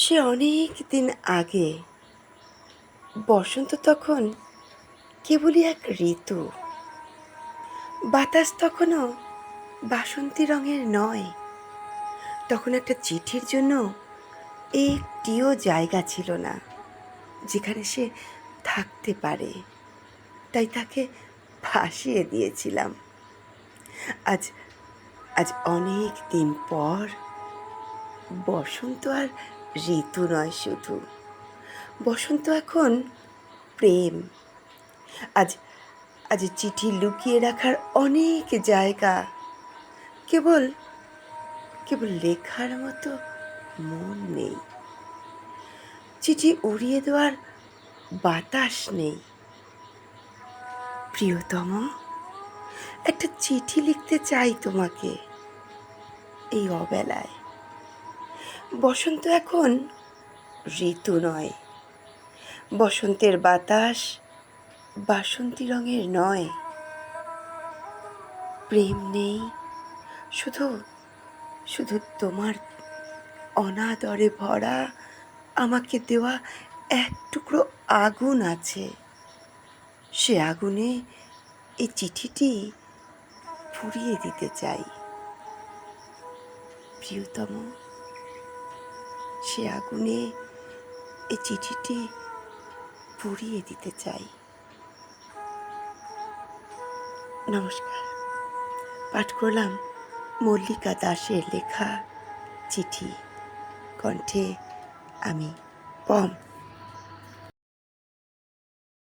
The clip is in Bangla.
সে অনেক দিন আগে বসন্ত তখন কেবলই এক ঋতু। বাতাস তখনও বাসন্তী রঙের নয়। তখন একটা চিঠির জন্য একটিও জায়গা ছিল না যেখানে সে থাকতে পারে, তাই তাকে ভাসিয়ে দিয়েছিলাম। আজ আজ অনেক দিন পর বসন্ত আর ঋতু নয়, শুধু বসন্ত এখন প্রেম। আজ আজ চিঠি লুকিয়ে রাখার অনেক জায়গা, কেবল কেবল লেখার মতো মন নেই। চিঠি উড়িয়ে দেওয়ার বাতাস নেই। প্রিয়তম, একটা চিঠি লিখতে চাই তোমাকে এই অবেলায়। বসন্ত এখন ঋতু নয়, বসন্তের বাতাস বাসন্তী রঙের নয়। প্রেম নেই, শুধু শুধু তোমার অনাদরে ভরা আমাকে দেওয়া এক টুকরো আগুন আছে। সে আগুনে এই চিঠিটি পুড়িয়ে দিতে চাই। প্রিয়তম, সে আগুনে এই চিঠিটি পুড়িয়ে দিতে চাই। নমস্কার। পাঠ করলাম মল্লিকা দাসের লেখা চিঠি। কণ্ঠে আমি পম।